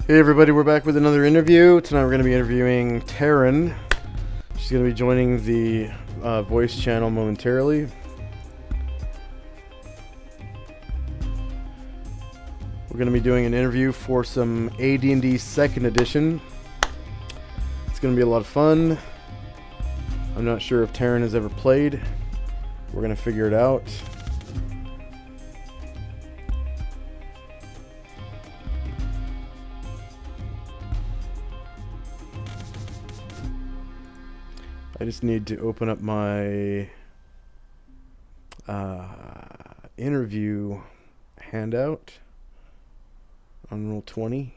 Hey everybody, we're back with another interview. Tonight we're going to be interviewing Taren. She's going to be joining the voice channel momentarily. We're going to be doing an interview for some AD&D 2nd edition. It's going to be a lot of fun. I'm not sure if Taren has ever played. We're going to figure it out. I just need to open up my interview handout on Roll20.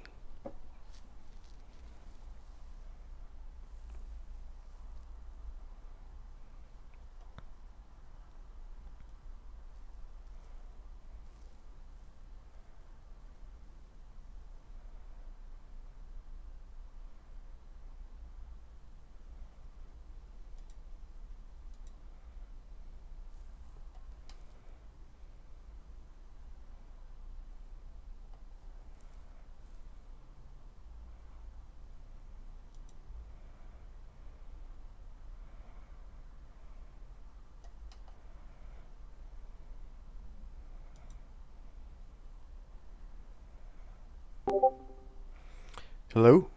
Hello?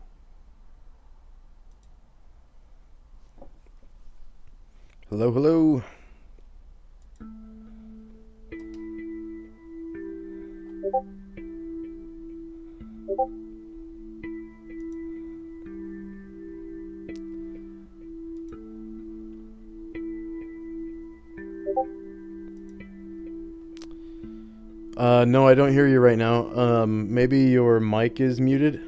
Hello, hello. No, I don't hear you right now. Maybe your mic is muted.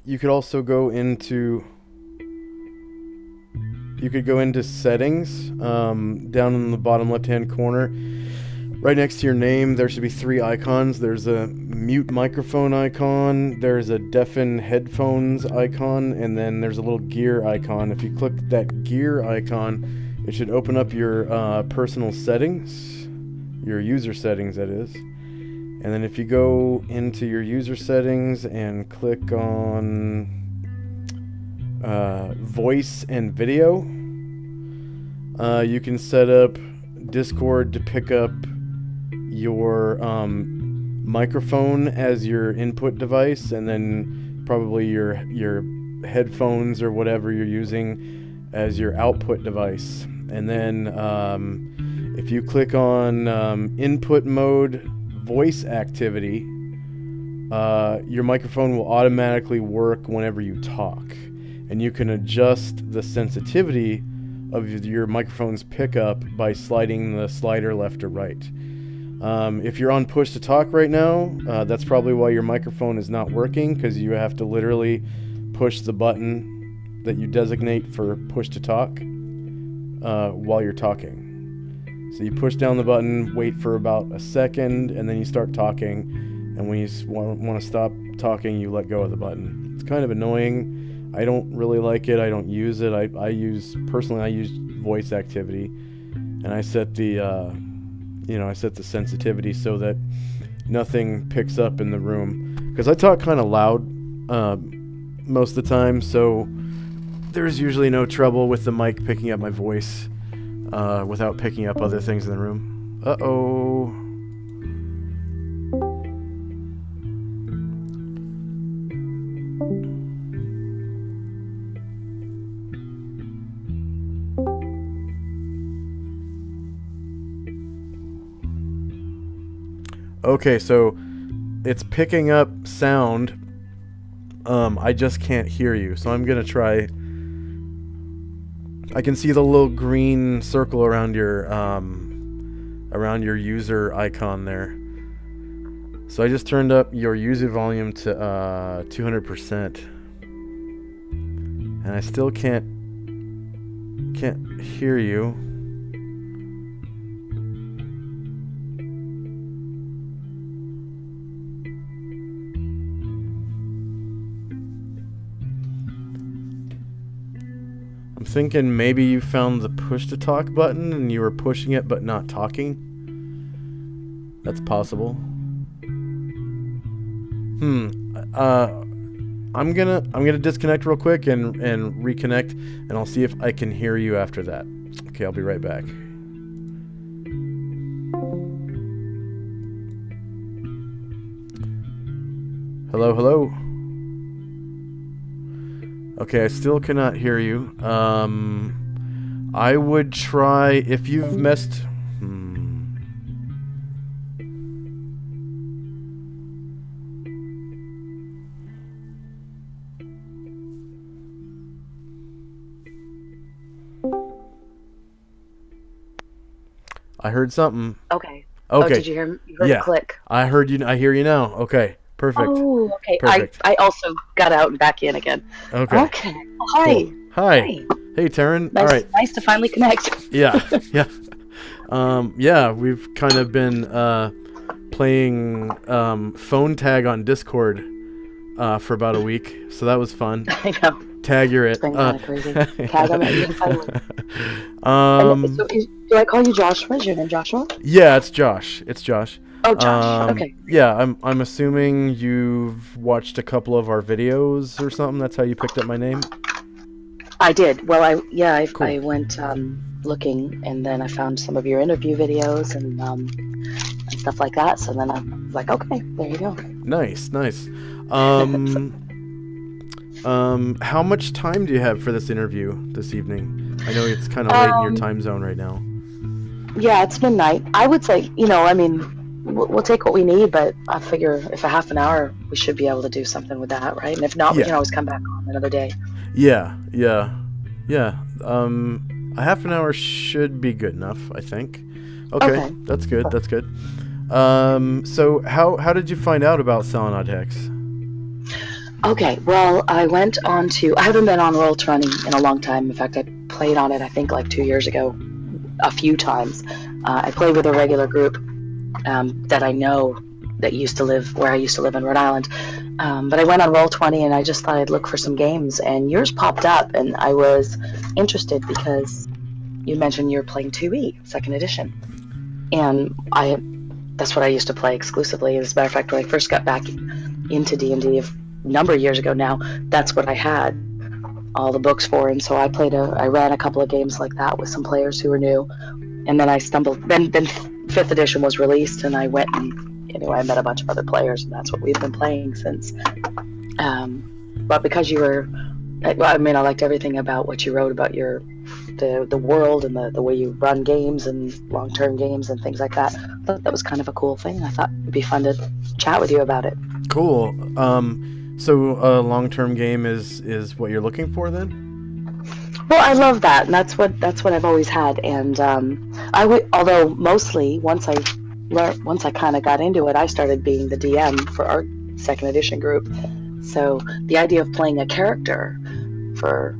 You could also go into settings, down in the bottom left-hand corner. Right next to your name, there should be 3 icons. There's a mute microphone icon, there's a deafen headphones icon, and then there's a little gear icon. If you click that gear icon, it should open up your personal settings, your user settings, that is. And then if you go into your user settings and click on voice and video, you can set up Discord to pick up your microphone as your input device, and then probably your headphones or whatever you're using as your output device. And then if you click on input mode voice activity, your microphone will automatically work whenever you talk, and you can adjust the sensitivity of your microphone's pickup by sliding the slider left or right. If you're on push to talk right now, that's probably why your microphone is not working, because you have to literally push the button that you designate for push to talk while you're talking. So you push down the button, wait for about a second, and then you start talking. And when you want to stop talking, you let go of the button. It's kind of annoying. I don't really like it. I don't use it. I use voice activity, and I set the sensitivity so that nothing picks up in the room, because I talk kind of loud most of the time, so there's usually no trouble with the mic picking up my voice without picking up other things in the room. Uh-oh. Okay, so it's picking up sound. I just can't hear you, so I'm gonna try. I can see the little green circle around your user icon there. So I just turned up your user volume to 200%, and I still can't hear you. thinking maybe you found the push to talk button and you were pushing it but not talking. That's possible. I'm gonna disconnect real quick and reconnect, and I'll see if I can hear you after that. Okay, I'll be right back. Hello. Okay, I still cannot hear you. I would try if you've messed. I heard something. Okay. Oh, did you hear me? You heard a click. I heard you. I hear you now. Okay. Perfect. Oh, okay. Perfect. I also got out and back in again. Okay. Oh, hi. Cool. Hi. Hey, Taren. Nice, all right. Nice to finally connect. Yeah. Yeah, we've kind of been playing phone tag on Discord for about a week, so that was fun. I know. Tag, you're it. It's been kind of crazy. Tag, I'm at finally. So do I call you Joshua? Is your name Joshua? Yeah, it's Josh. Oh, Josh. Okay. Yeah, I'm assuming you've watched a couple of our videos or something. That's how you picked up my name. I did. Well, Cool. I went looking, and then I found some of your interview videos and stuff like that. So then I was like, okay, there you go. Nice. How much time do you have for this interview this evening? I know it's kind of late in your time zone right now. Yeah, it's midnight. I would say, we'll take what we need, but I figure if a half an hour, we should be able to do something with that, right? And if not, we can always come back on another day. Yeah. A half an hour should be good enough, I think. Okay. That's good. So how did you find out about Selenod Hex? Okay, well, I haven't been on Roll20 in a long time. In fact, I played on it, I think, like 2 years ago, a few times. I played with a regular group that I know that used to live where I used to live in Rhode Island. But I went on Roll20 and I just thought I'd look for some games, and yours popped up, and I was interested because you mentioned you're playing 2E, 2nd edition. And that's what I used to play exclusively. As a matter of fact, when I first got back into D&D a number of years ago now, that's what I had all the books for. And so I ran a couple of games like that with some players who were new. And then I stumbled, then 5th edition was released, and I went and, I met a bunch of other players, and that's what we've been playing since. But because you were, I liked everything about what you wrote about the world and the way you run games and long-term games and things like that. I thought that was kind of a cool thing. I thought it'd be fun to chat with you about it. Cool. So a long-term game is what you're looking for then? Well, I love that, and that's what I've always had. And although mostly once I kind of got into it, I started being the DM for our 2nd edition group. So the idea of playing a character for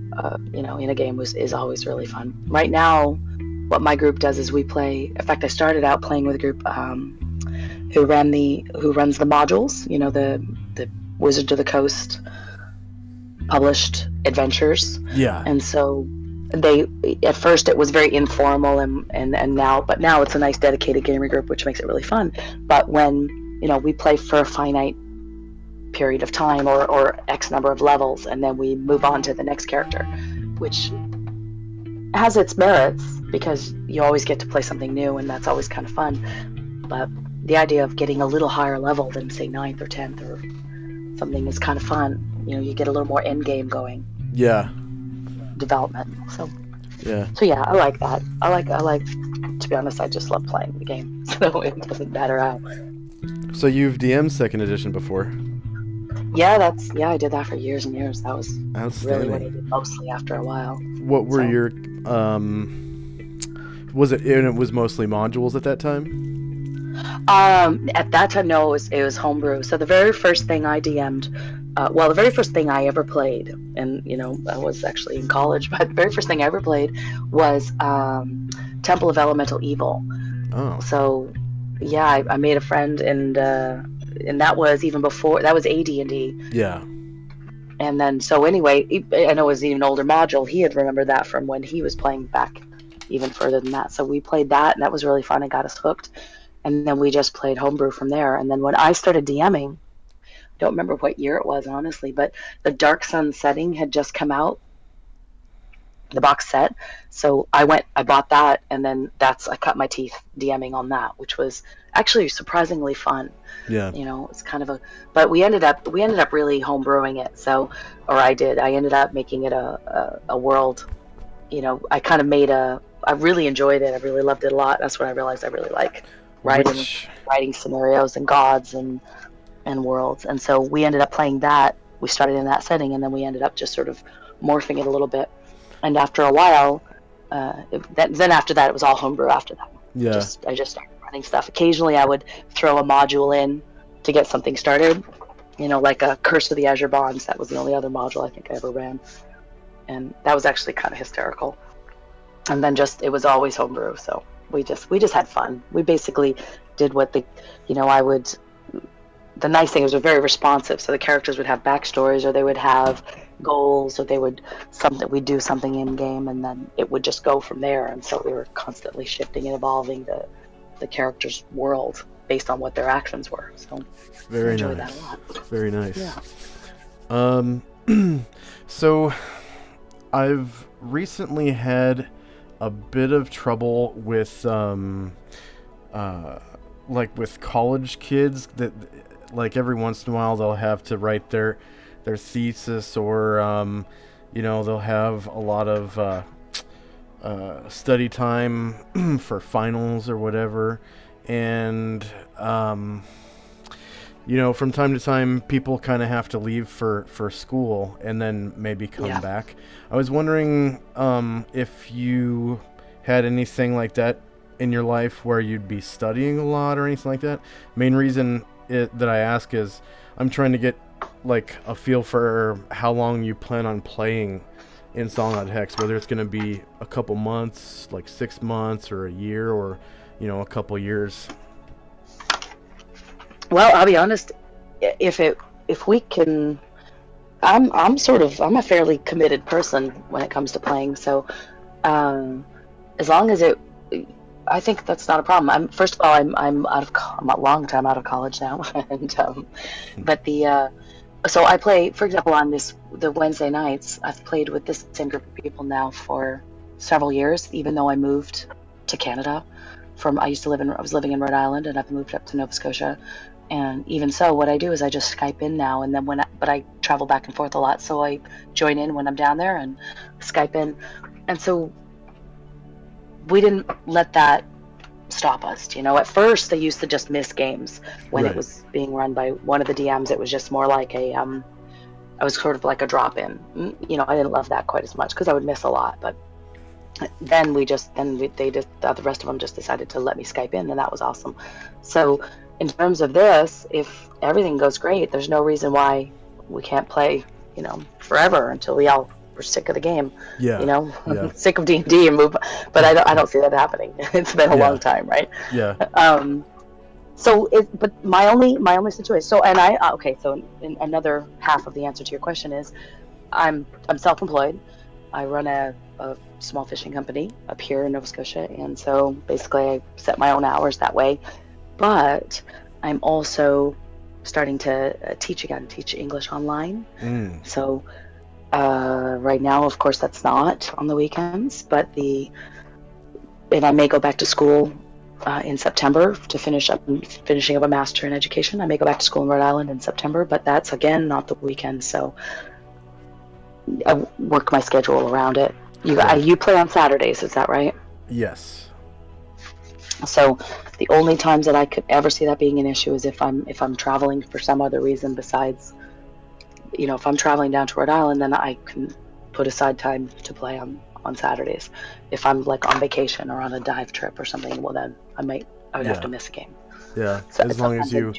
in a game is always really fun. Right now, what my group does is we play. In fact, I started out playing with a group who runs the modules. The Wizards of the Coast published adventures. Yeah. And so at first it was very informal and now it's a nice dedicated gamer group, which makes it really fun. But when we play for a finite period of time or X number of levels, and then we move on to the next character, which has its merits because you always get to play something new, and that's always kind of fun. But the idea of getting a little higher level than, say, 9th or 10th or something is kind of fun. You get a little more end game going. Yeah. Development. So yeah, I like that. I like. To be honest, I just love playing the game, so it doesn't matter how. So you've DM'd 2nd edition before? Yeah, I did that for years and years. That was outstanding. Really what I did mostly after a while. What were your was it? And it was mostly modules at that time? At that time, no, it was homebrew. So the very first thing I DM'd, the very first thing I ever played, and I was actually in college, but the very first thing I ever played was Temple of Elemental Evil. Oh. So yeah, I made a friend, and that was even before, that was AD&D. Yeah. And then, so anyway, I know it was even older module. He had remembered that from when he was playing back even further than that. So we played that, and that was really fun and got us hooked. And then we just played homebrew from there. And then when I started DMing, I don't remember what year it was, honestly, but the Dark Sun setting had just come out, the box set. So I bought that, and then I cut my teeth DMing on that, which was actually surprisingly fun. Yeah. It's kind of but we ended up really homebrewing it. So, or I ended up making it a world. I kind of I really enjoyed it. I really loved it a lot. That's when I realized I really like writing scenarios and gods and worlds. And so we ended up playing that. We started in that setting, and then we ended up just sort of morphing it a little bit. And after a while, then after that, it was all homebrew after that. Yeah. I just started running stuff. Occasionally, I would throw a module in to get something started, like a Curse of the Azure Bonds. That was the only other module I think I ever ran. And that was actually kind of hysterical. And then it was always homebrew. So we just had fun. We basically did what the nice thing was we're very responsive. So the characters would have backstories, or they would have goals, or we'd do something in game, and then it would just go from there. And so we were constantly shifting and evolving the character's world based on what their actions were. So very I enjoyed nice. that a lot. Very nice. Yeah. So I've recently had a bit of trouble with with college kids that every once in a while they'll have to write their thesis, or they'll have a lot of study time for finals or whatever, and from time to time people kind of have to leave for school and then maybe come back. I was wondering if you had anything like that in your life where you'd be studying a lot or anything like that. Main reason that I ask is I'm trying to get a feel for how long you plan on playing in Song.Hex, whether it's going to be a couple months, 6 months, or a year, or a couple years. Well, I'll be honest, if we can, I'm a fairly committed person when it comes to playing. So as long as I think that's not a problem. I'm a long time out of college now, and but so I play, for example, on the Wednesday nights. I've played with this same group of people now for several years, even though I moved to Canada. I was living in Rhode Island, and I've moved up to Nova Scotia. And even so, what I do is I just Skype in now, and then but I travel back and forth a lot, so I join in when I'm down there and Skype in. And so we didn't let that stop us. At first they used to just miss games when it was being run by one of the DMs. It was just more like I was sort of like a drop in. I didn't love that quite as much because I would miss a lot. But then the rest of them just decided to let me Skype in, and that was awesome. So in terms of this, if everything goes great, there's no reason why we can't play, forever until we're sick of the game. Sick of D&D and move. But I don't see that happening. It's been a long time, right? Yeah. But my only situation. So in another half of the answer to your question is, I'm self-employed. I run a small fishing company up here in Nova Scotia, and so basically I set my own hours that way. But I'm also starting to teach English online. So right now, of course, that's not on the weekends, and I may go back to school in September to finishing up a master in education. I may go back to school in Rhode Island in September, but that's again not the weekend. So I work my schedule around it. You play on Saturdays, is that right? Yes. So the only times that I could ever see that being an issue is if I'm traveling for some other reason besides, if I'm traveling down to Rhode Island, then I can put aside time to play on Saturdays. If I'm on vacation or on a dive trip or something, well then I would have to miss a game. Yeah. So as long as you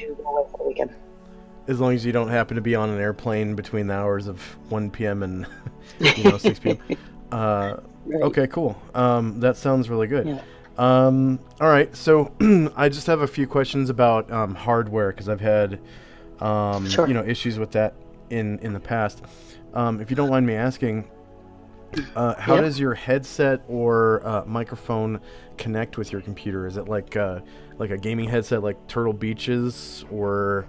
don't happen to be on an airplane between the hours of 1 p.m. and 6 p.m. Right. Okay, cool. That sounds really good. Yeah. All right, so I just have a few questions about hardware because I've had Sure. issues with that in the past. If you don't mind me asking, how Yep. does your headset or microphone connect with your computer? Is it like a gaming headset like Turtle Beaches or?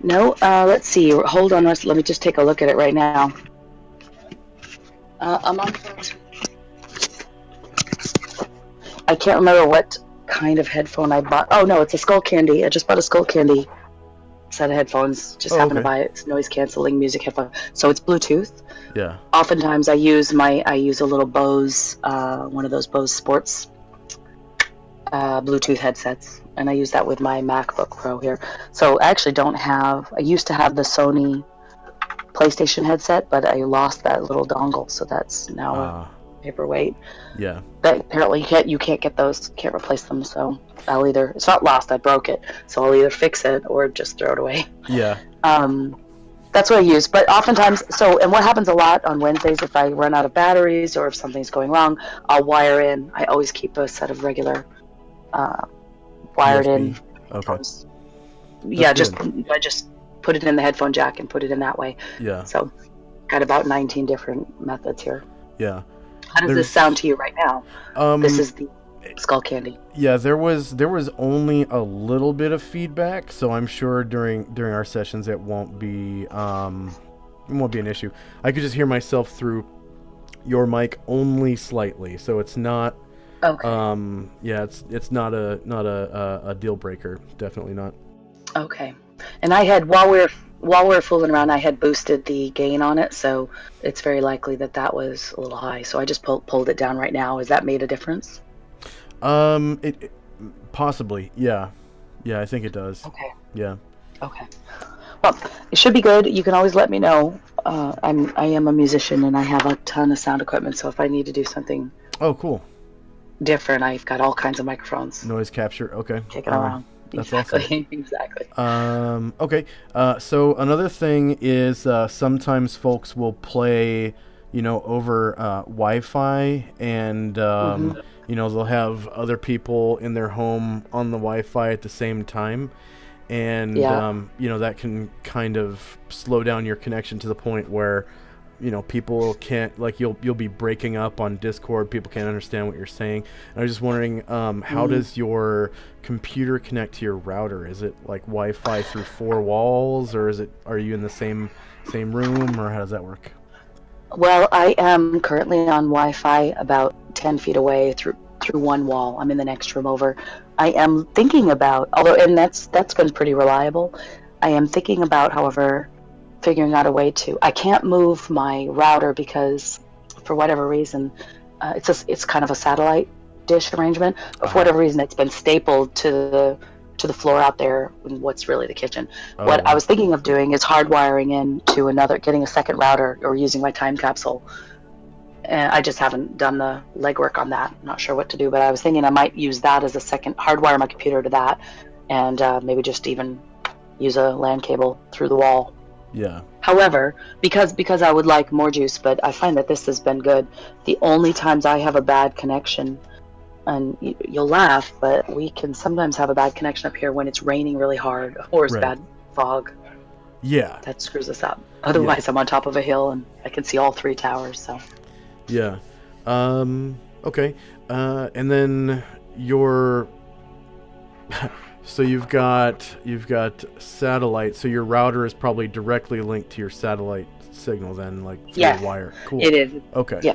No, let's see. Hold on. Let me just take a look at it right now. I'm on. I can't remember what kind of headphone I bought. Oh no, it's a Skull Candy. I just bought a Skull Candy set of headphones. Just Oh, happened to okay. buy it. It's noise canceling music headphone. So it's Bluetooth. Yeah. Oftentimes I use a little Bose, one of those Bose Sports Bluetooth headsets, and I use that with my MacBook Pro here. So I actually don't have. I used to have the Sony PlayStation headset, but I lost that little dongle, so that's now a paperweight. Yeah. But apparently you can't get those, can't replace them. So I'll either, it's not lost, I broke it, so I'll either fix it or just throw it away. Yeah. That's what I use. But oftentimes, and what happens a lot on Wednesdays, if I run out of batteries or if something's going wrong, I'll wire in. I always keep a set of regular wired USB. in Okay. headphones. Yeah, good. I just put it in the headphone jack and put it in that way. Yeah. So got about 19 different methods here. Yeah. How does this sound to you right now? This is the Skull Candy. Yeah, there was only a little bit of feedback, so I'm sure during our sessions it won't be an issue. I could just hear myself through your mic only slightly, so it's not. Okay. Yeah, it's not a deal breaker. Definitely not. Okay. And I had while we were fooling around, I had boosted the gain on it, so it's very likely that was a little high. So I just pulled it down right now. Has that made a difference? It possibly, yeah, I think it does. Okay. Yeah. Okay. Well, it should be good. You can always let me know. I am a musician and I have a ton of sound equipment, so if I need to do something Oh, cool. different, I've got all kinds of microphones. Noise capture. Okay. Kicking around. That's exactly. awesome. Exactly. Okay. So another thing is sometimes folks will play, over Wi-Fi, and they'll have other people in their home on the Wi-Fi at the same time, and that can kind of slow down your connection to the point where people can't, like, you'll be breaking up on Discord. People can't understand what you're saying. And I was just wondering, how does your computer connect to your router? Is it like Wi-Fi through four walls, or are you in the same room, or how does that work? Well, I am currently on Wi-Fi about 10 feet away through one wall. I'm in the next room over. I am thinking about, and that's been pretty reliable. I am thinking about, however, figuring out a way to. I can't move my router because, for whatever reason, it's kind of a satellite dish arrangement. But for whatever reason, it's been stapled to the floor out there in what's really the kitchen. What I was thinking of doing is hardwiring in to getting a second router or using my time capsule. And I just haven't done the legwork on that. I'm not sure what to do, but I was thinking I might use that as a second, hardwire my computer to that, and maybe just even use a LAN cable through the wall. Yeah. However, because I would like more juice, but I find that this has been good. The only times I have a bad connection, and you'll laugh, but we can sometimes have a bad connection up here when it's raining really hard or it's bad fog. Yeah. That screws us up. Otherwise, I'm on top of a hill and I can see all three towers. So. Yeah. Okay. And then your. So you've got satellite. So your router is probably directly linked to your satellite signal, then, like through a wire. Cool. It is. Okay. Yeah.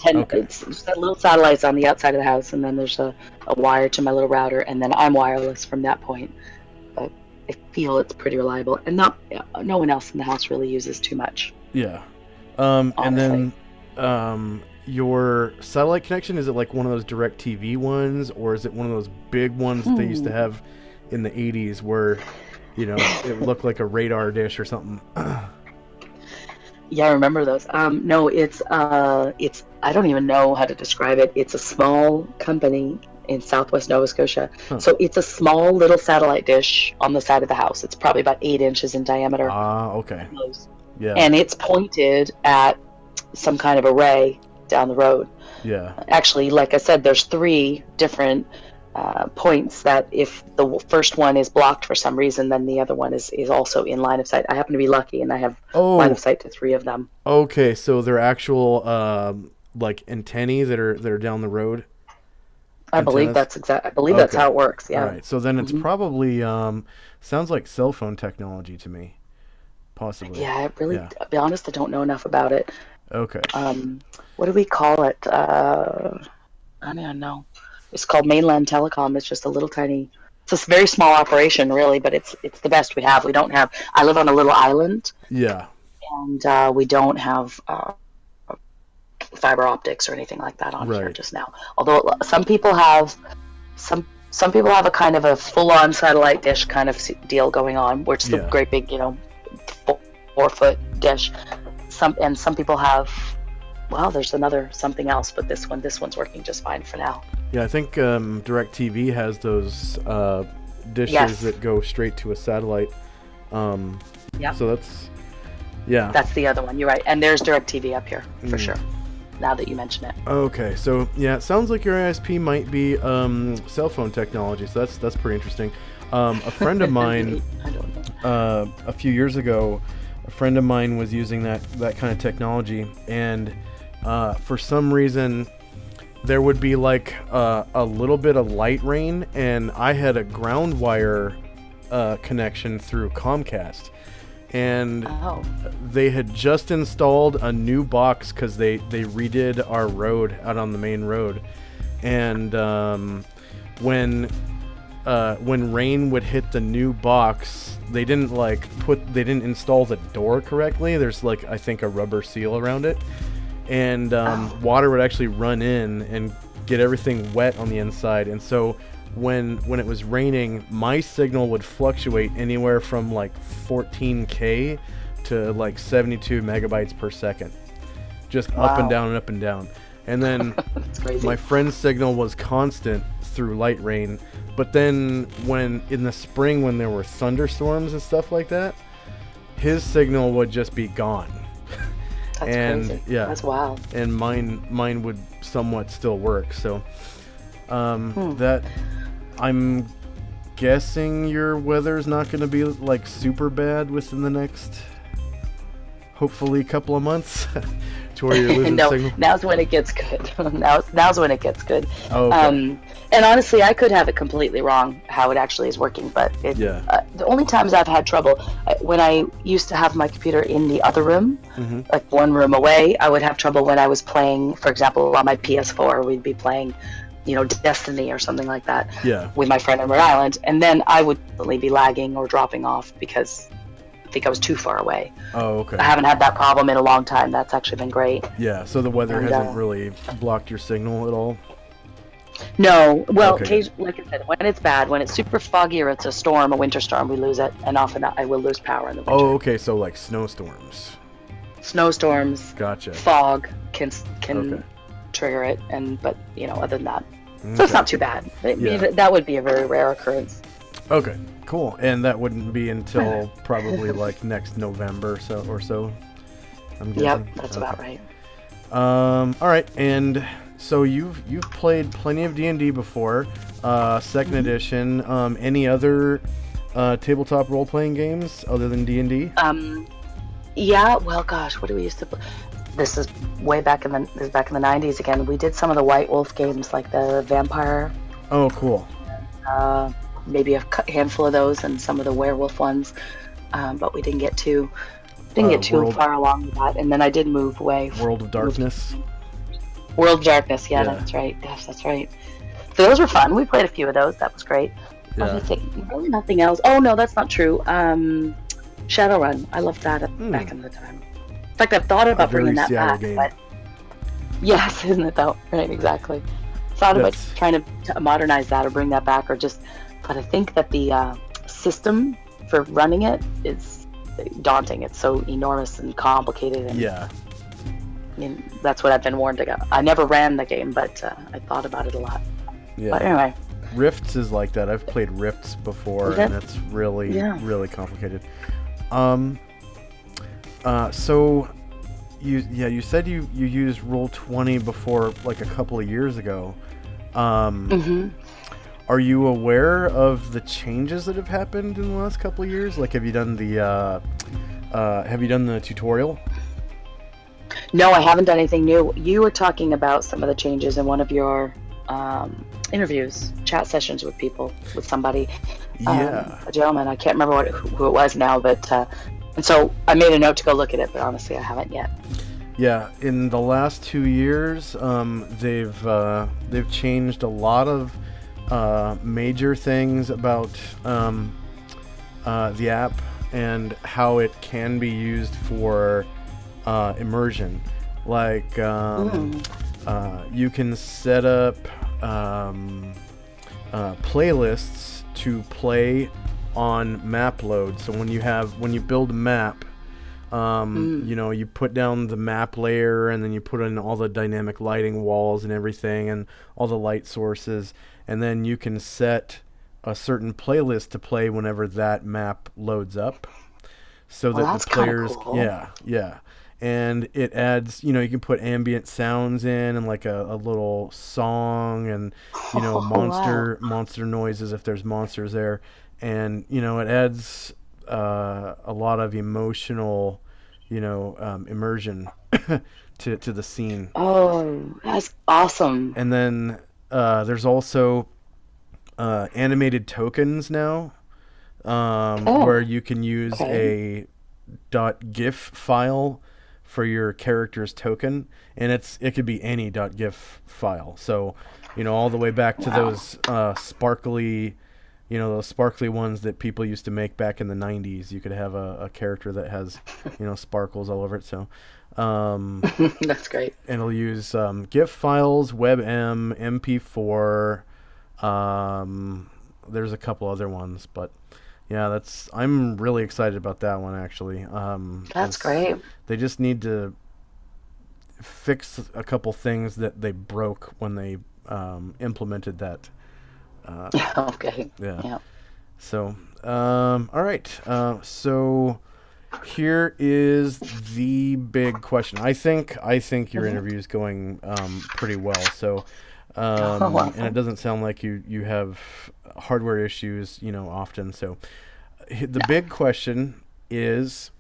It's got little satellites on the outside of the house, and then there's a wire to my little router, and then I'm wireless from that point. But I feel it's pretty reliable, and no one else in the house really uses too much. Yeah. And then your satellite connection, is it like one of those direct TV ones, or is it one of those big ones that they used to have in the 80s where, it looked like a radar dish or something? Yeah, I remember those. No, it's I don't even know how to describe it. It's a small company in southwest Nova Scotia. So it's a small little satellite dish on the side of the house. It's probably about 8 inches in diameter. Okay. Yeah. And it's pointed at some kind of array down the road. Yeah. Actually, like I said, there's 3 different points that if the first one is blocked for some reason, then the other one is also in line of sight. I happen to be lucky, and I have line of Oh, sight to 3 of them. okay. So they're actual like antennae that are down the road. I believe Antennas. that's exact. I believe that's Okay. how it works. All Yeah. right. So then it's hmm probably sounds like cell phone technology to me, possibly. Yeah. I really, Yeah. to be honest, I don't know enough about it. Okay. What do we call it? I don't even know. It's called mainland telecom. It's just a little tiny. It's a very small operation, really, but it's the best we have. We don't have. I live on a little island, Yeah. and we don't have fiber optics or anything like that on here Right. just now. Although some people have a kind of a full-on satellite dish kind of deal going on, which is the Yeah. great big, 4-foot dish. Some people have. Well, there's another something else, but this one's working just fine for now. Yeah. I think DirecTV has those dishes Yes. that go straight to a satellite. Um, Yep. so that's yeah. That's the other one. You're right. And there's DirecTV up here for Mm. sure. Now that you mention it. Okay, so yeah, it sounds like your ISP might be cell phone technology. So that's pretty interesting. A friend of mine, I don't know. a few years ago, a friend of mine was using that kind of technology, and for some reason, there would be like a little bit of light rain, and I had a ground wire connection through Comcast. And Oh. they had just installed a new box because they redid our road out on the main road, and when rain would hit the new box, they didn't install the door correctly. There's like, I think, a rubber seal around it, and water would actually run in and get everything wet on the inside. And so when it was raining, my signal would fluctuate anywhere from like 14K to like 72 megabytes per second, just up and Wow. down and up and down. And then That's crazy. my friend's signal was constant through light rain, but then when in the spring, when there were thunderstorms and stuff like that, his signal would just be gone. That's and crazy. yeah, That's wild. and mine would somewhat still work. So that, I'm guessing your weather's not going to be like super bad within the next, hopefully, couple of months to where you're losing No, signal. now's when it gets good. Now's when it gets good. Oh, okay. And honestly, I could have it completely wrong how it actually is working, but Yeah. The only times I've had trouble, when I used to have my computer in the other room, Mm-hmm. like one room away, I would have trouble when I was playing, for example, on my PS4, we'd be playing, Destiny or something like that Yeah. with my friend in Rhode Island, and then I would suddenly be lagging or dropping off because I think I was too far away. Oh, okay. I haven't had that problem in a long time. That's actually been great. Yeah, so the weather And, hasn't really blocked your signal at all? No, well, Okay. like I said, when it's bad, when it's super foggy or it's a storm, a winter storm, we lose it, and often I will lose power in the winter. Oh, okay, so like snowstorms. Snowstorms, Gotcha. fog can Okay. trigger it, but other than that, so Okay. it's not too bad. Yeah. That would be a very rare occurrence. Okay, cool. And that wouldn't be until probably like next November or so, I'm guessing. Yep, that's Okay. about right. All right, and so you've played plenty of D&D before, second Mm-hmm. edition. Any other tabletop role-playing games other than D&D? Yeah, well, gosh, what do we used to play? This is back in the 90s again. We did some of the White Wolf games, like the Vampire, Oh, cool. maybe a handful of those, and some of the werewolf ones, but we didn't get too World- far along with that. And then I did move away. World of Darkness. World of Darkness, yeah, Yeah. that's right. Gosh, that's right. So those were fun. We played a few of those. That was great. Yeah. I think really nothing else. Oh no, that's not true. Shadowrun. I loved that back in the time. In fact, I've thought about very bringing that Seattle back. game. But yes, isn't it though? Right, exactly. Thought about That's- trying to modernize that or bring that back, or just. But I think that the system for running it is daunting. It's so enormous and complicated, and Yeah. I mean, that's what I've been warned about. I never ran the game, but I thought about it a lot. Yeah. But anyway, Rifts is like that. I've played Rifts before, Okay. and it's really, Yeah. really complicated. So you said you used Roll20 before, like a couple of years ago. hmm Are you aware of the changes that have happened in the last couple of years? Like, have you done the tutorial? No, I haven't done anything new. You were talking about some of the changes in one of your interviews, chat sessions with people, with somebody, Yeah. a gentleman. I can't remember who it was now, but and so I made a note to go look at it, but honestly, I haven't yet. Yeah, in the last 2 years, they've changed a lot of major things about the app and how it can be used for immersion. Like you can set up playlists to play on map load. So when you build a map, you put down the map layer, and then you put in all the dynamic lighting walls and everything, and all the light sources, and then you can set a certain playlist to play whenever that map loads up, so Well, that that's the kind of players, cool. yeah, and it adds, you can put ambient sounds in, and like a little song, and Oh, wow. monster noises if there's monsters there, and it adds a lot of emotional, immersion to the scene. Oh, that's awesome. And then there's also animated tokens now, where Oh, you can use okay. a .gif file for your character's token, and it could be any .gif file. So, all the way back to Wow. those sparkly, those sparkly ones that people used to make back in the 90s. You could have a character that has, sparkles all over it. So, um, That's great. it'll use GIF files, WebM, MP4. There's a couple other ones, but yeah, I'm really excited about that one actually. That's As great. they just need to fix a couple things that they broke when they implemented that. Uh, Okay. yeah. Yeah. So, all right. So here is the big question. I think your Hmm. interview is going pretty well. So, Oh, well, and it thanks. doesn't sound like you have hardware issues, often. So, the No. big question is,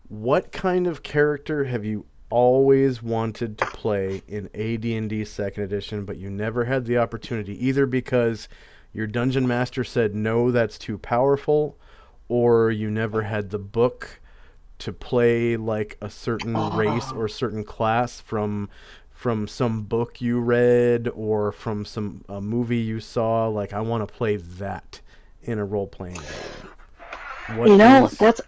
what kind of character have you always wanted to play in AD&D Second Edition, but you never had the opportunity, either because your dungeon master said no, that's too powerful, or you never had the book to play like a certain race or Oh, certain class from some book you read or from some a movie you saw, like I want to play that in a role playing game. What is that's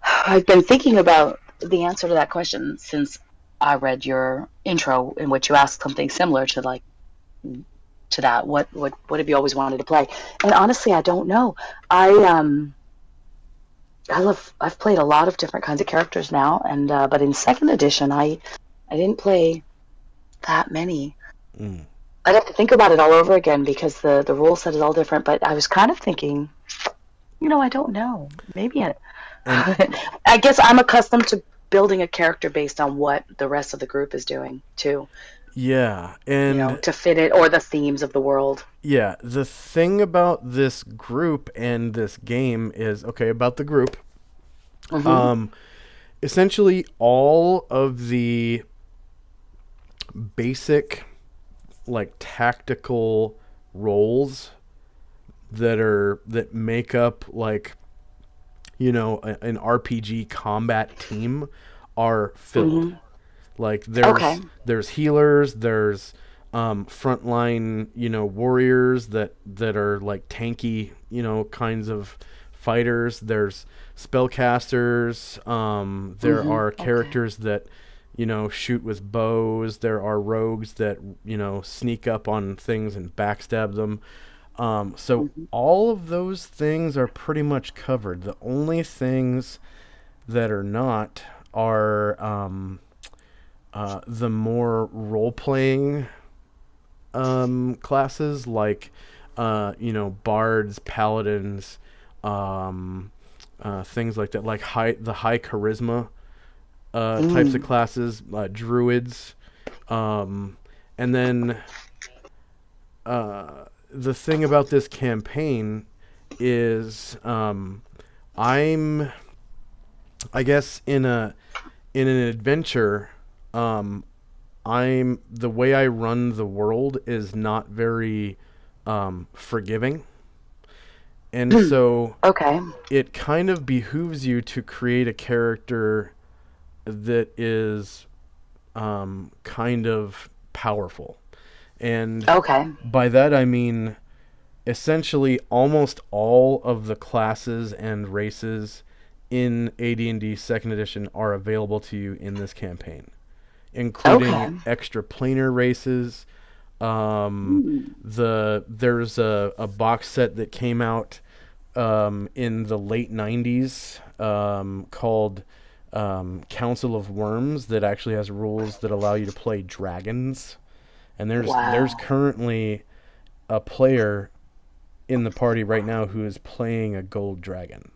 I've been thinking about the answer to that question since I read your intro in which you asked something similar to to that. What have you always wanted to play? And honestly, I don't know. I I've played a lot of different kinds of characters now, and but in second edition, I didn't play that many. mm. I'd have to think about it all over again because the rule set is all different. But I was kind of thinking, I don't know. Maybe and I guess I'm accustomed to building a character based on what the rest of the group is doing too, yeah, and to fit it or the themes of the world. yeah, the thing about this group and this game is, okay, about the group. Hmm. Um, Essentially, all of the basic, like tactical roles that make up, like, an RPG combat team are filled. Hmm. Like Okay. there's healers, there's frontline, warriors that are like tanky, kinds of fighters. There's spellcasters. There Hmm. are Okay. characters that shoot with bows. There are rogues that sneak up on things and backstab them. So Hmm. all of those things are pretty much covered. The only things that are not are the more role playing classes, like bards, paladins, um, things like that, like the high charisma types of Mm. classes, druids, um, and then the thing about this campaign is I'm I guess in an adventure, I'm the way I run the world is not very forgiving, and so Okay. it kind of behooves you to create a character that is kind of powerful, and Okay. by that I mean essentially almost all of the classes and races in AD&D Second Edition are available to you in this campaign, including Okay. extra planar races. There's a box set that came out in the late '90s called Council of Worms that actually has rules that allow you to play dragons. And there's Wow. currently a player in the party right now who is playing a gold dragon.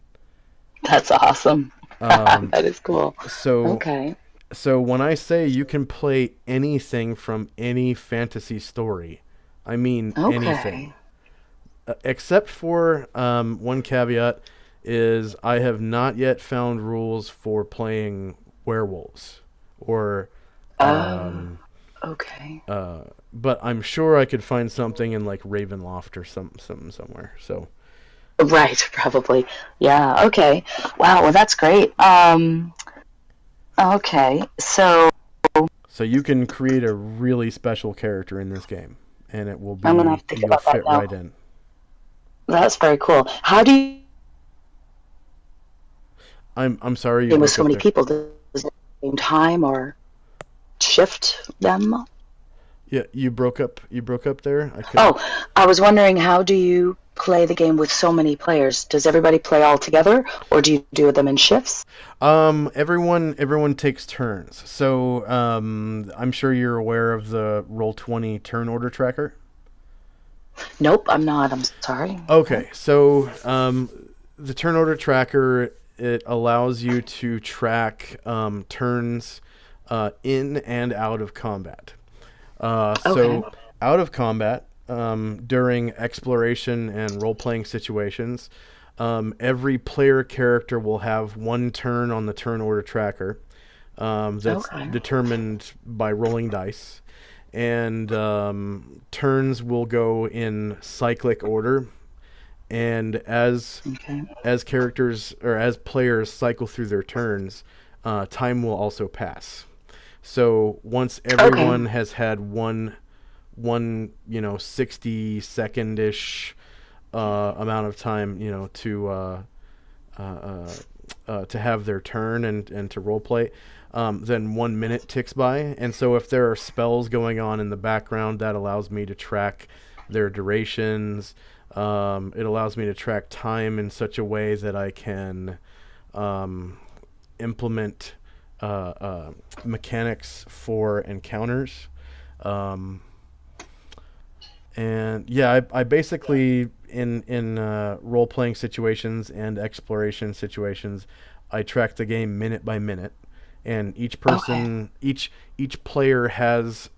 That's awesome. Um, That is cool. so Okay. so when I say you can play anything from any fantasy story, I mean anything. Okay. Except for one caveat is I have not yet found rules for playing werewolves or Oh, um, okay. but I'm sure I could find something in like Ravenloft or something somewhere. So Right, probably. Yeah, okay. Wow, well that's great. Okay. So so you can create a really special character in this game, and it will I'm gonna have be to think you'll about that fit right now. in. That's very cool. How do you I'm sorry you game with broke so up many there. people? Does it same time or shift them? Yeah, you broke up. You broke up there. I couldn't. Oh, I was wondering, how do you play the game with so many players? Does everybody play all together, or do you do them in shifts? Everyone takes turns. So I'm sure you're aware of the Roll20 turn order tracker. Nope, I'm not. I'm sorry. Okay, so the turn order tracker, it allows you to track turns in and out of combat. Okay. So out of combat, during exploration and role playing situations, every player character will have one turn on the turn order tracker that's Okay. determined by rolling dice. And turns will go in cyclic order. And Okay. as characters or as players cycle through their turns, time will also pass. So once Okay. everyone has had one 60-second ish amount of time uh, to have their turn and to role play, then 1 minute ticks by. And so if there are spells going on in the background, that allows me to track their durations. It allows me to track time in such a way that I can implement mechanics for encounters. Um, and yeah, I basically in role playing situations and exploration situations, I track the game minute by minute, and Okay. each player has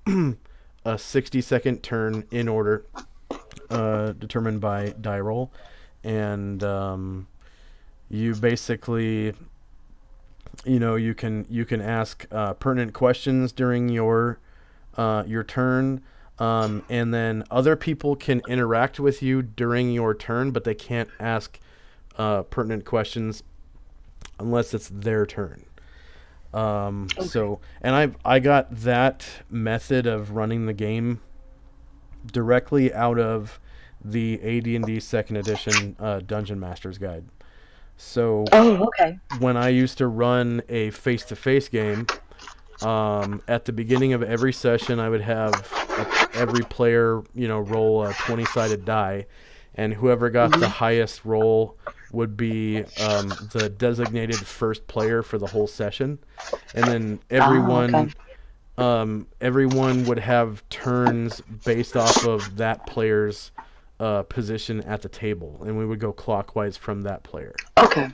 a 60-second turn in order, determined by die roll, and you basically you can ask pertinent questions during your turn, and then other people can interact with you during your turn, but they can't ask pertinent questions unless it's their turn. Okay. And I got that method of running the game directly out of the AD&D Second Edition Dungeon Master's Guide. So Oh, okay. when I used to run a face-to-face game, at the beginning of every session, I would have every player, roll a 20-sided die, and whoever got the Hmm. highest roll would be the designated first player for the whole session, and then Oh, okay. everyone would have turns based off of that player's position at the table, and we would go clockwise from that player. Okay.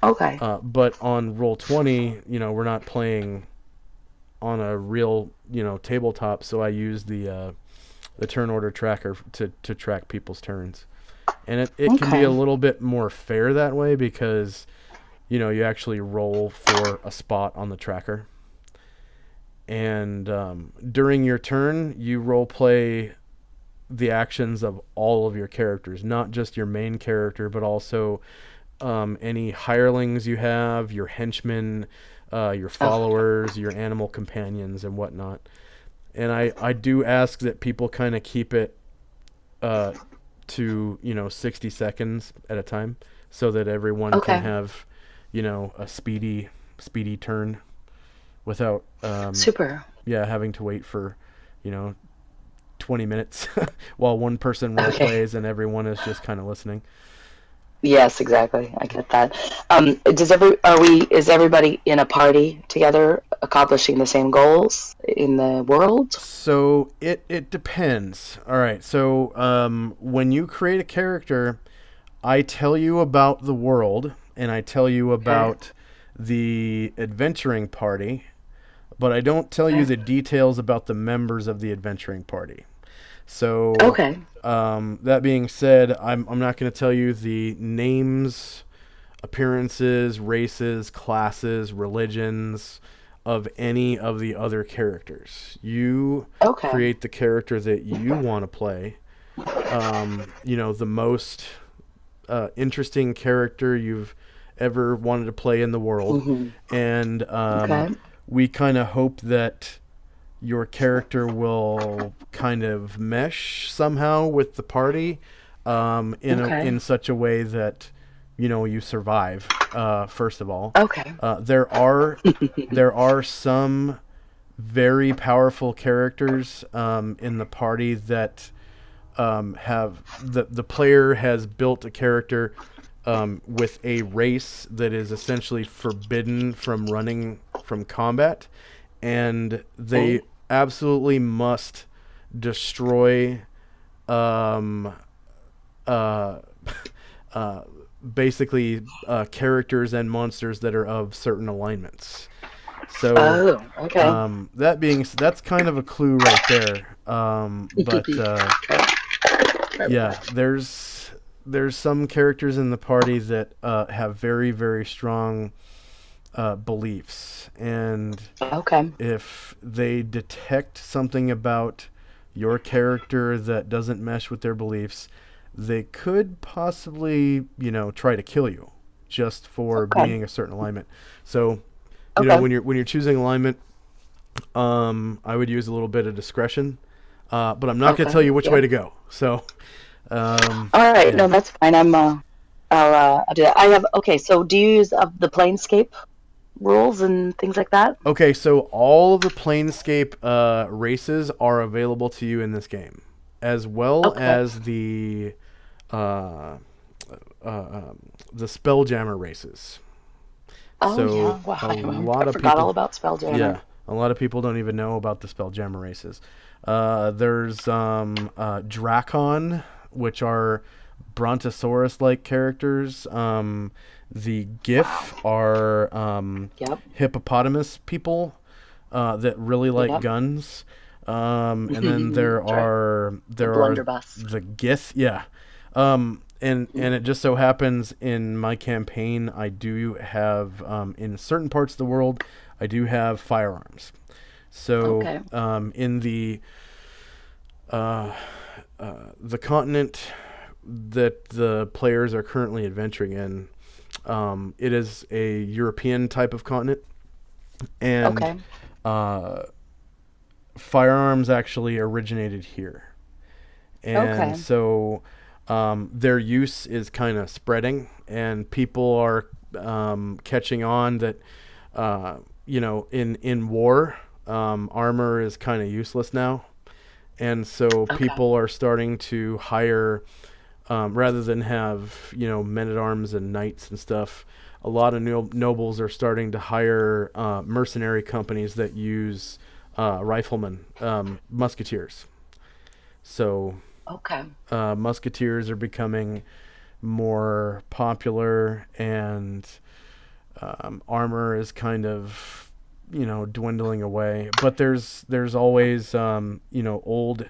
Okay. But on Roll20, we're not playing on a real tabletop, so I use the turn order tracker to track people's turns. And it can be Okay. a little bit more fair that way because, you actually roll for a spot on the tracker. And during your turn, you role play the actions of all of your characters, not just your main character, but also any hirelings you have, your henchmen, your Oh, followers, your animal companions, and whatnot. And I do ask that people kind of keep it uh, to 60 seconds at a time, so that everyone can okay. have a speedy turn without Super. yeah having to wait for you know 20 minutes while one person role Okay. plays and everyone is just kind of listening. Yes, exactly. I get that. Is everybody in a party together accomplishing the same goals in the world? So it depends. All right. So when you create a character, I tell you about the world and I tell you Okay. about the adventuring party, but I don't tell you Okay. the details about the members of the adventuring party. So, Okay. that being said, I'm not going to tell you the names, appearances, races, classes, religions of any of the other characters. You Okay. create the character that you want to play. The most interesting character you've ever wanted to play in the world. Hmm. And Okay. we kind of hope that your character will kind of mesh somehow with the party Okay. in such a way that you survive. First of all, Okay. uh, there are there are some very powerful characters in the party that have the player has built a character with a race that is essentially forbidden from running from combat, and they Okay. absolutely must destroy um, uh, uh, basically characters and monsters that are of certain alignments. So Oh, okay. that's kind of a clue right there. But yeah, there's some characters in the party that have very very strong beliefs, and Okay. if they detect something about your character that doesn't mesh with their beliefs, they could possibly, try to kill you just for Okay. being a certain alignment. So, Okay. when you're choosing alignment, I would use a little bit of discretion, but I'm not going to Okay. tell you which way Yeah. to go. So, All right. yeah. No, that's fine. I'll do that. I have. Okay. So, do you use the Planescape rules and things like that? Okay, so all of the Planescape races are available to you in this game, as well Okay. as uh, uh, the Spelljammer races. Oh So yeah. Wow. a I lot of forgot all people, about Spelljammer. yeah, a lot of people don't even know about the Spelljammer races. There's Drakon, which are Brontosaurus-like characters. The Wow. GIF are Yep. hippopotamus people that really like Yep. guns. And then there That's right. are The blunderbuss. the Gith, yeah. And it just so happens in my campaign, I do have in certain parts of the world, I do have firearms. So Okay. in uh, the continent that the players are currently adventuring in, it is a European type of continent, and Okay. uh, firearms actually originated here, and Okay. so their use is kind of spreading, and people are catching on that in war, armor is kind of useless now, and so Okay. people are starting to hire rather than have men at arms and knights and stuff. A lot of nobles are starting to hire mercenary companies that use riflemen, musketeers. So Okay. musketeers are becoming more popular, and armor is kind of dwindling away. But there's always old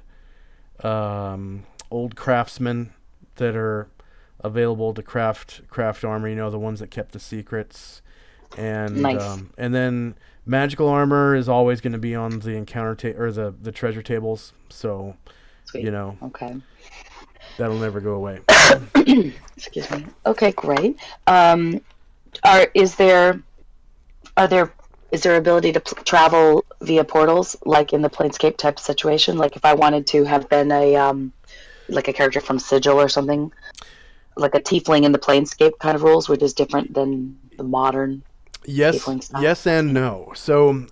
old craftsmen that are available to craft armor. You know, the ones that kept the secrets, Nice. and then magical armor is always going to be on the encounter or the treasure tables. So, you Sweet. know, Okay. that'll never go away. Excuse me. Okay, great. Um, are is there are there is there ability to travel via portals like in the Planescape type situation? Like if I wanted to have been a like a character from Sigil or something, like a tiefling in the Planescape kind of rules, which is different than the modern Yes, tiefling style. yes, and no. So,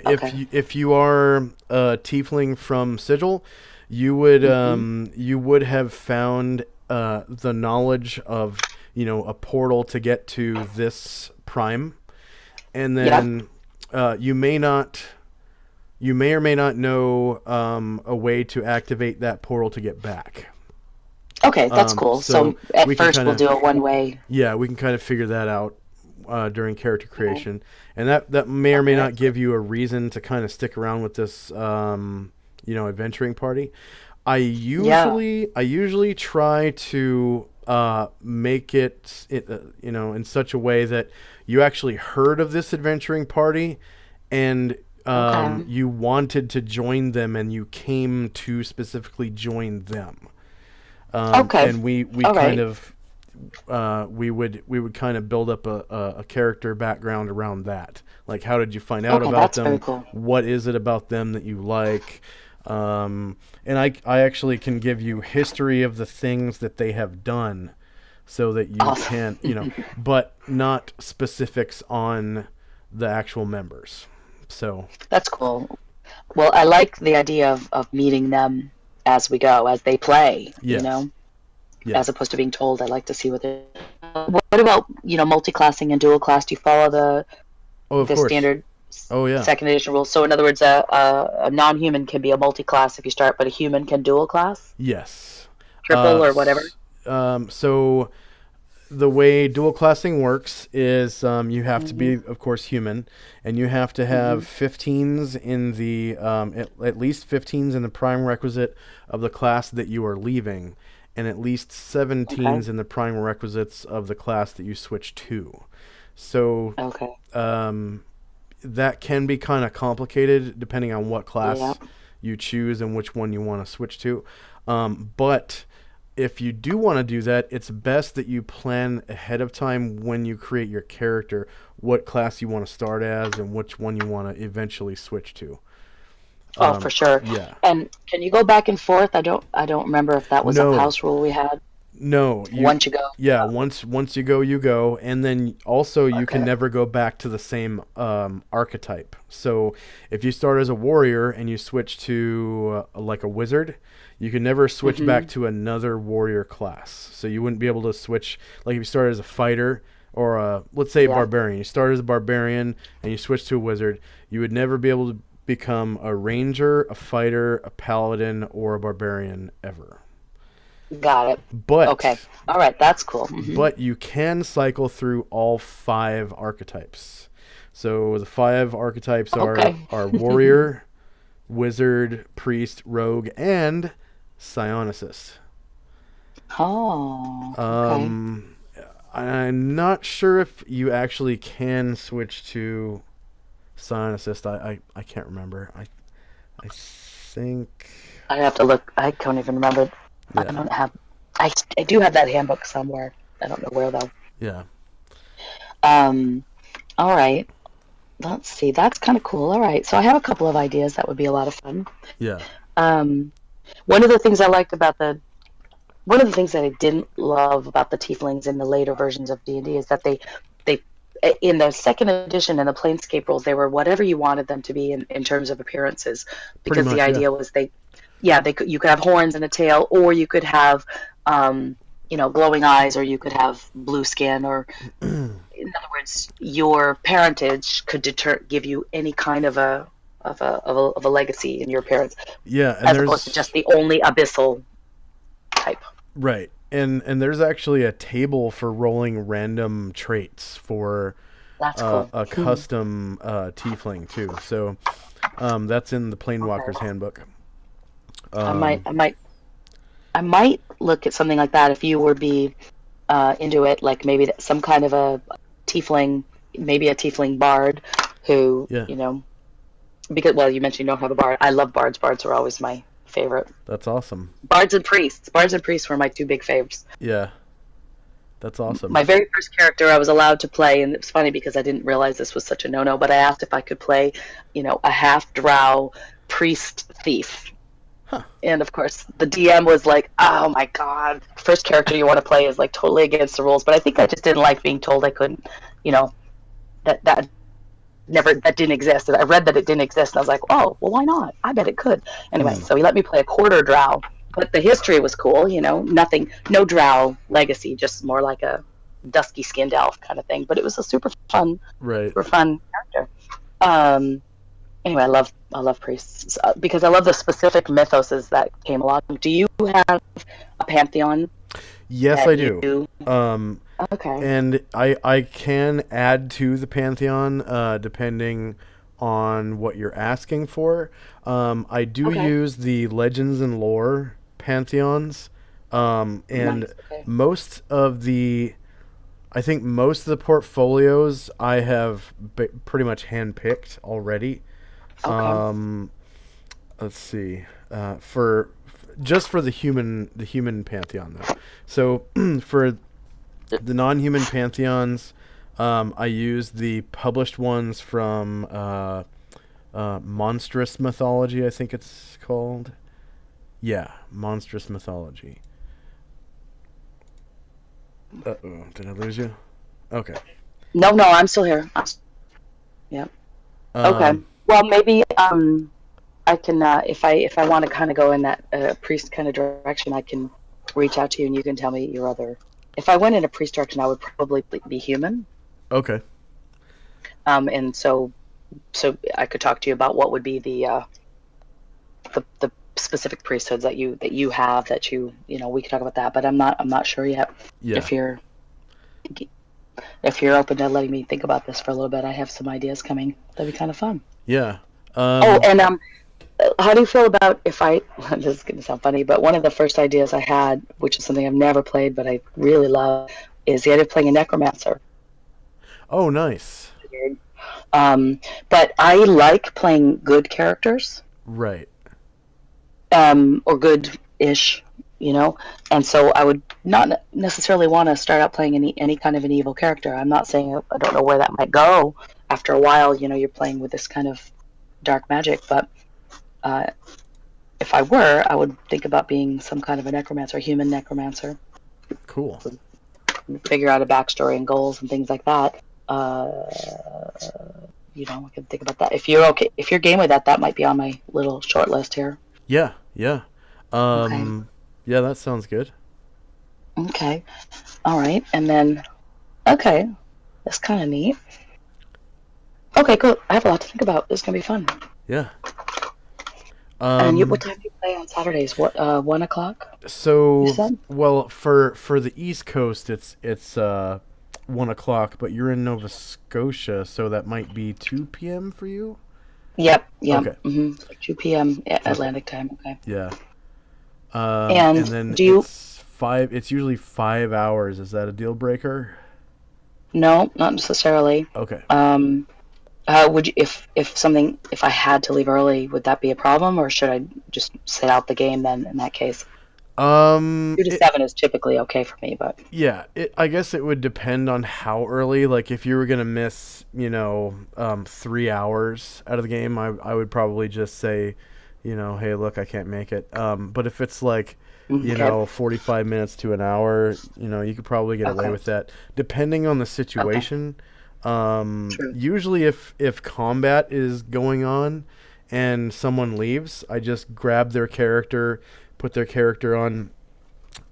Okay. if you are a tiefling from Sigil, Mm-hmm. you would have found the knowledge of, you know, a portal to get to this prime, and Yeah. then you may not, you may or may not know a way to activate that portal to get back. Okay, that's cool. So So at we can first kind we'll of, do a one way. yeah, we can kind of figure that out during character Okay. creation, and that may or may Okay, not give excellent. you a reason to kind of stick around with this, you know, adventuring party. Yeah. I usually try to make it you know, in such a way that you actually heard of this adventuring party, and Okay. you wanted to join them, and you came to specifically join them. Okay. And we All kind right. of we would kind of build up a character background around that. Like, how did you find out Okay, about that's very them? cool. What is it about them that you like? And I actually can give you history of the things that they have done, so that you can, you know, Awesome. but not specifics on the actual members. So That's cool. Well, I like the idea of meeting them as we go, as they play, yes, yeah. as opposed to being told. I like to see what they're. What about, multi-classing and dual class? Do you follow Oh, of the course. standard Oh, yeah. second edition rules? So in other words, a non-human can be a multi-class if you start, but a human can dual class, Yes. triple or whatever. So the way dual classing works is you have to be, Hmm. of course, human, and you have to Hmm. have 15s in the at least 15s in the prime requisite of the class that you are leaving, and at least Okay. 17s in the prime requisites of the class that you switch to. So Okay. um, that can be kind of complicated depending on what Yeah. class you choose and which one you want to switch to. But if you do want to do that, it's best that you plan ahead of time when you create your character what class you want to start as and which one you want to eventually switch to. Oh, for sure. Yeah. And can you go back and forth? I don't remember if that was a No. house rule we had. No, Once you go. yeah, once you go, and then also you can Okay. never go back to the same archetype. So if you start as a warrior and you switch to like a wizard, you can never switch back Hmm. to another warrior class. So you wouldn't be able to switch, like if you started as a fighter or let's say a Yeah. barbarian. You start as a barbarian and you switch to a wizard, you would never be able to become a ranger, a fighter, a paladin, or a barbarian ever. Got it. Okay. But All right. That's cool. Hmm. you can cycle through all five archetypes. So the five archetypes Okay. are warrior, wizard, priest, rogue, and psionicist. Oh. Okay. Um, I'm not sure if you actually can switch to psionicist. I can't remember. I think, I have to look. I can't even remember. I yeah, don't have. I do have that handbook somewhere. I don't know where though. yeah, Um. All right. Let's see. That's kind of cool. All right. So I have a couple of ideas that would be a lot of fun. yeah. Um. One of the things I liked about the one of the things that I didn't love about the tieflings in the later versions of D&D is that they in the second edition and the Planescape rules they were whatever you wanted them to be in terms of appearances Pretty because the much, yeah. idea was they could you could have horns and a tail or you could have glowing eyes or you could have blue skin or in other words your parentage could give you any kind of a legacy in your appearance Yeah, and as opposed to there's just the only abyssal type. right. And there's actually a table for rolling random traits for That's cool. a custom tiefling too. So that's in the Planewalker's Okay. handbook. I might Um, I might I might look at something like that if you would be into it, like maybe some kind of a tiefling, maybe a tiefling bard who, Yeah, because, well, you mentioned you don't have a bard. I love bards. Bards are always my favorite. that's awesome. Bards and priests. Bards and priests were my two big faves. Yeah, that's awesome. My very first character I was allowed to play, and it was funny because I didn't realize this was such a no-no, but I asked if I could play, a half drow priest thief. Huh. And of course, the DM was like, "Oh my god, first character you want to play is like totally against the rules." But I think I just didn't like being told I couldn't, you know, that that didn't exist. And I read that it didn't exist, and I was like, "Oh, well, why not? I bet it could." Anyway, so he let me play a quarter drow, but the history was cool. Nothing, no drow legacy, just more like a dusky skinned elf kind of thing. But it was a Right. super fun character. Um, Anyway, I love priests because I love the specific mythoses that came along. Do you have a pantheon? Yes, I do. Okay. And I can add to the pantheon depending on what you're asking for. I do Okay. use the legends and lore pantheons, and Nice. Okay. most of the I think most of the portfolios I have pretty much handpicked already. Okay. Let's see. Just for the human pantheon though. So for the non-human pantheons, I use the published ones from Monstrous Mythology, I think it's called. Yeah, Monstrous Mythology. Uh-oh, did I lose you? Okay. No, no, I'm still here. Yeah. Okay. Um, Well, maybe I can if I want to kind of go in that priest kind of direction, I can reach out to you and you can tell me your other. If I went in a priest direction, I would probably be human. okay. And so I could talk to you about what would be the specific priesthoods that you have that we can talk about that. But I'm not sure yet Yeah. if you're if you're open to letting me think about this for a little bit. I have some ideas coming. That'd be kind of fun. Yeah. Oh, and how do you feel about if I? This is going to sound funny, but one of the first ideas I had, which is something I've never played but I really love, is the idea of playing a necromancer. Oh, nice. But I like playing good characters, Right. or good-ish, and so I would not necessarily want to start out playing any kind of an evil character. I'm not saying I don't know where that might go. After a while, you're playing with this kind of dark magic, but uh, if I were, I would think about being some kind of a necromancer, a human necromancer, Cool. figure out a backstory and goals and things like that. I can think about that. If you're okay, if you're game with that, that might be on my little short list here. Yeah. Yeah. Okay. Yeah, that sounds good. Okay. All right. And then, okay, that's kind of neat. Okay, cool. I have a lot to think about. This is gonna be fun. Yeah. And what Um, time do you play on Saturdays? What, 1 o'clock? You so, said? well, for the East Coast, it's 1 o'clock, but you're in Nova Scotia, so that might be 2 p.m. for you. Yep. Yep. Okay. Mm-hmm. 2 p.m. Okay. Atlantic time. Okay. Yeah. And And then do you? it's usually 5 hours. Is that a deal breaker? No, not necessarily. Okay. Would you, if I had to leave early, would that be a problem, or should I just sit out the game then? In that case, 2 to 7 is typically okay for me, but Yeah, I guess it would depend on how early. Like, if you were gonna miss, 3 hours out of the game, I would probably just say, hey, look, I can't make it. But if it's like, okay, 45 minutes to an hour, you could probably get away okay, with that, depending on the okay, situation. true, Usually, if combat is going on and someone leaves, I just grab their character, put their character on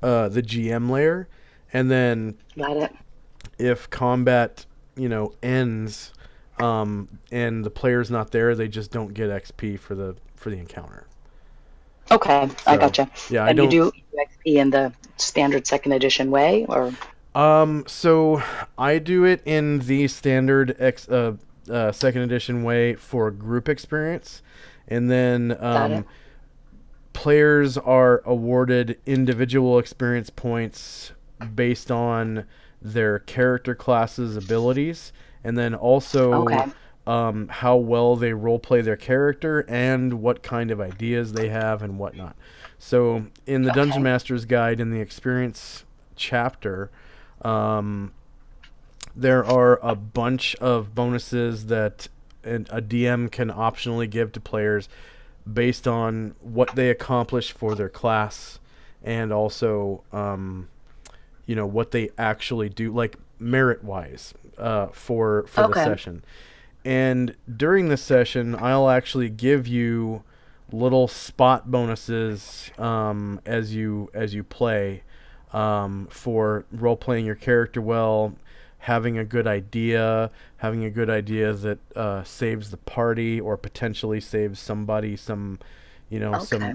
the GM layer, and then got it. if combat, ends, and the player's not there, they just don't get XP for the encounter. Okay, I So gotcha. yeah, I And you don't. do XP in the standard second edition way, or So I do it in the standard second edition way for group experience, and then got it? players are awarded individual experience points based on their character class's abilities, and then also Okay. how well they roleplay their character and what kind of ideas they have and whatnot. So, in the Dungeon Okay. Master's Guide, in the experience chapter, um, there are a bunch of bonuses that a DM can optionally give to players based on what they accomplish for their class, and also what they actually do, like merit wise, for the Okay. session. And during the session, I'll actually give you little spot bonuses as you play, for role playing your character well, having a good idea that saves the party or potentially saves somebody some, Okay.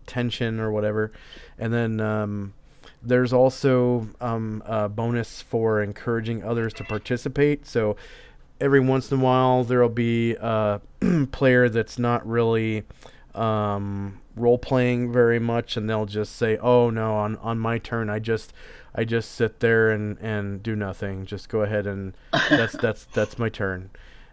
tension or whatever. And then there's also a bonus for encouraging others to participate. So every once in a while there'll be a player that's not really role playing very much, and they'll just say, "Oh no, on my turn, I just sit there and do nothing. Just go ahead and that's my turn."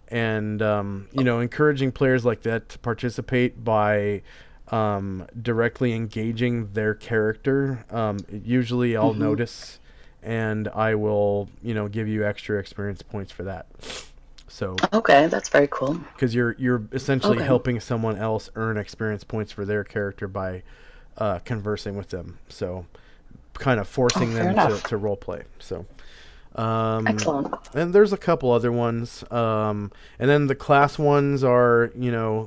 And encouraging players like that to participate by directly engaging their character. Usually, I'll Hmm. notice, and I will give you extra experience points for that. So, Okay, that's very cool. because you're essentially Okay. helping someone else earn experience points for their character by conversing with them. So, kind of Oh, forcing fair them enough. to role play. So, um, Excellent. and there's a couple other ones. And then the class ones are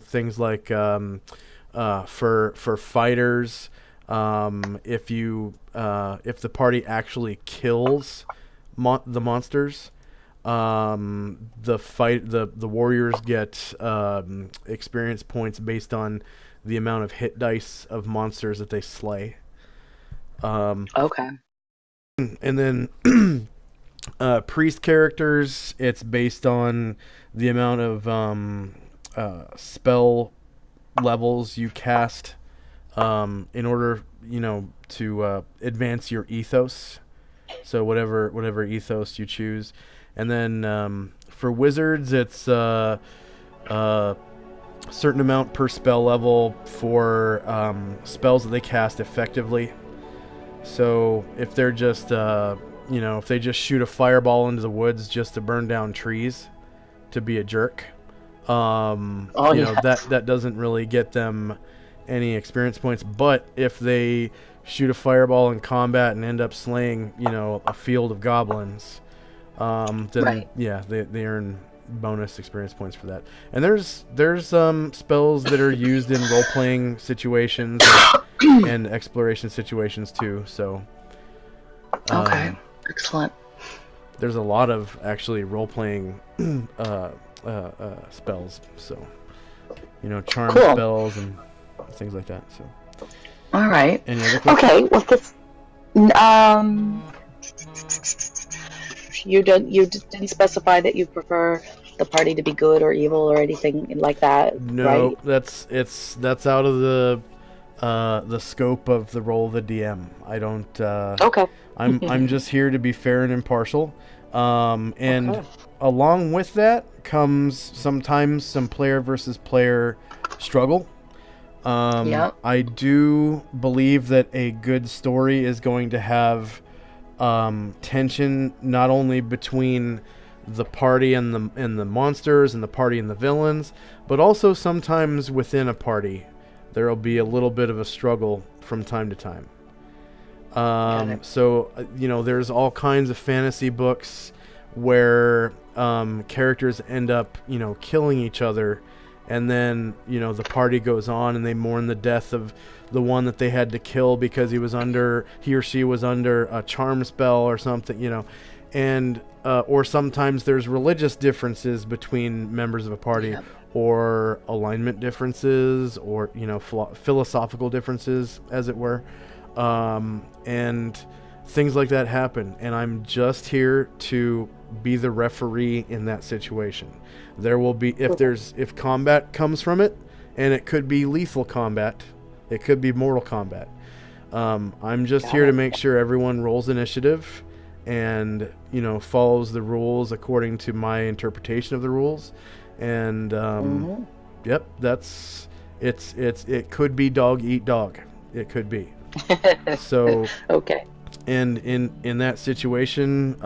things like for fighters. If the party actually kills the monsters, the warriors get experience points based on the amount of hit dice of monsters that they slay. Um, Okay. and then priest characters, it's based on the amount of spell levels you cast in order to advance your ethos. So whatever ethos you choose. And then for wizards, it's a certain amount per spell level for spells that they cast effectively. So if they're just if they just shoot a fireball into the woods just to burn down trees to be a jerk, Oh yeah. that doesn't really get them any experience points. But if they shoot a fireball in combat and end up slaying a field of goblins, then Right. yeah, they earn bonus experience points for that. And there's spells that are used in role playing situations and exploration situations too. So Okay. um, Excellent. there's a lot of actually role playing spells. So charm Cool. spells and things like that. So All right. any other questions? Okay. Well, this. Um. You didn't specify that you prefer the party to be good or evil or anything like that, No, right? that's out of the scope of the role of the DM. I don't. Okay. I'm just here to be fair and impartial. And Okay. along with that comes sometimes some player versus player struggle. Yep. I do believe that a good story is going to have tension not only between the party and the monsters and the party and the villains, but also sometimes within a party there will be a little bit of a struggle from time to time. Got it. So there's all kinds of fantasy books where characters end up killing each other, and then the party goes on and they mourn the death of the one that they had to kill because he or she was under a charm spell or something, and or sometimes there's religious differences between members of a party, Yep. or alignment differences, or philosophical differences, as it were, and things like that happen. And I'm just here to be the referee in that situation. There will be, if combat comes from it, and it could be lethal combat. It could be Mortal Kombat. I'm just Got here to it. make sure everyone rolls initiative and, follows the rules according to my interpretation of the rules. And, Hmm. yep, it could be dog eat dog. It could be. So, Okay. and in that situation,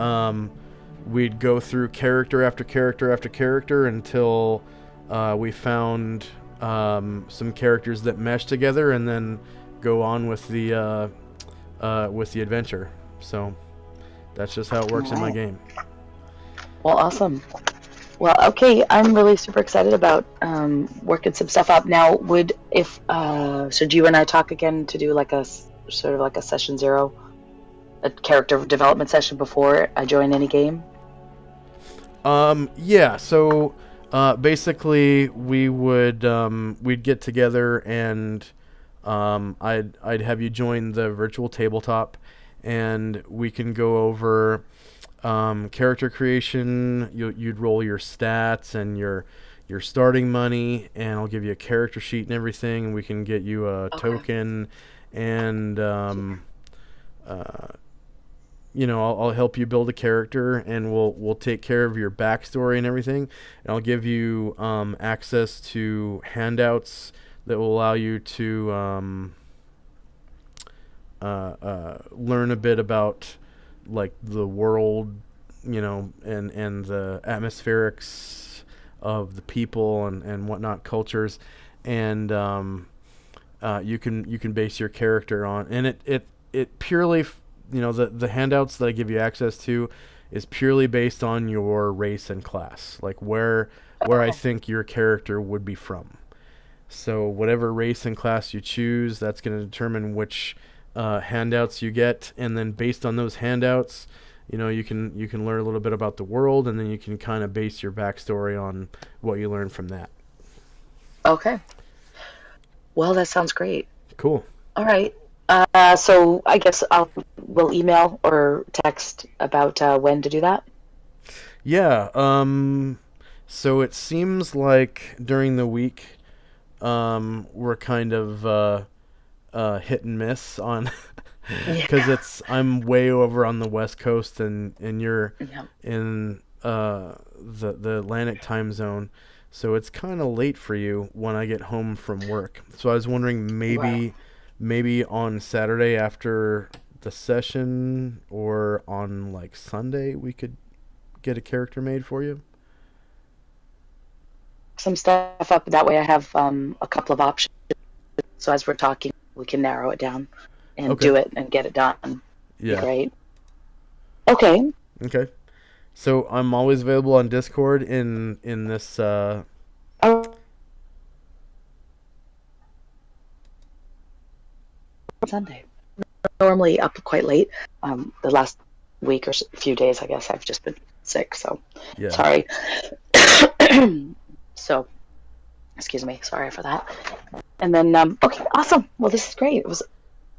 we'd go through character after character after character until we found some characters that mesh together, and then go on with the adventure. So that's just how it All works in my right. game. Well, awesome. Well, okay. I'm really super excited about working some stuff up now. Should you and I talk again to do like sort of like a session 0, a character development session before I join any game? Yeah. So basically, we'd get together, and I'd have you join the virtual tabletop, and we can go over character creation. You'd roll your stats and your starting money, and I'll give you a character sheet and everything. And we can get you a Okay. token, and uh, I'll help you build a character, and we'll take care of your backstory and everything. And I'll give you access to handouts that will allow you to learn a bit about like the world, and the atmospherics of the people and whatnot, cultures, and you can base your character on, and it purely the handouts that I give you access to is purely based on your race and class, like where I Okay. think your character would be from. So whatever race and class you choose, that's going to determine which handouts you get, and then based on those handouts, you can learn a little bit about the world, and then you can kind of base your backstory on what you learn from that. Okay. Well, that sounds great. Cool. All right. So I guess we'll email or text about when to do that. Yeah. So it seems like during the week, we're kind of hit and miss on because Yeah. I'm way over on the West Coast, and you're Yeah. in the Atlantic time zone, so it's kind of late for you when I get home from work. So I was wondering, Right. maybe on Saturday after the session, or on like Sunday, we could get a character made for you. Some stuff up that way. I have a couple of options. So as we're talking, we can narrow it down and Okay. do it and get it done. Be Yeah. great. Okay. Okay. So I'm always available on Discord in this. Oh, Sunday. Normally up quite late. The last week or few days, I guess I've just been sick. So Yeah. sorry. So excuse me. Sorry for that. And then okay, awesome. Well, this is great.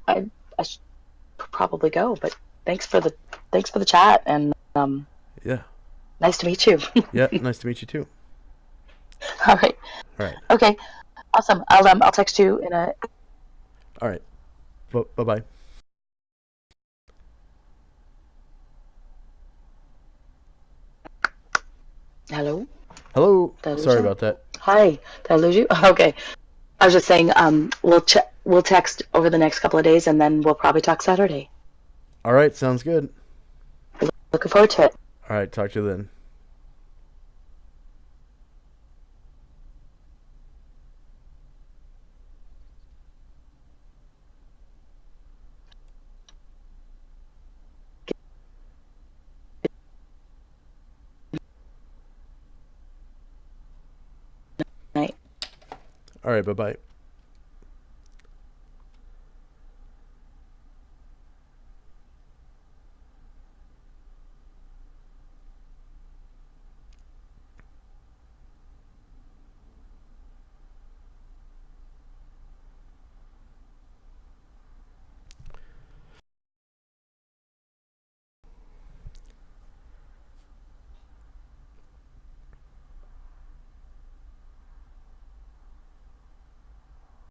I should probably go, but thanks for the chat, and Yeah. nice to meet you. Yeah. Nice to meet you too. All right. All right. Okay. Awesome. I'll text you in a. All right. Bye bye. Hello. Hello. Did I lose Sorry you? about that. Hi. Did I lose you? Okay. I was just saying. We'll text over the next couple of days, and then we'll probably talk Saturday. All right. Sounds good. Looking forward to it. All right. Talk to you then. Night. All right. Bye bye.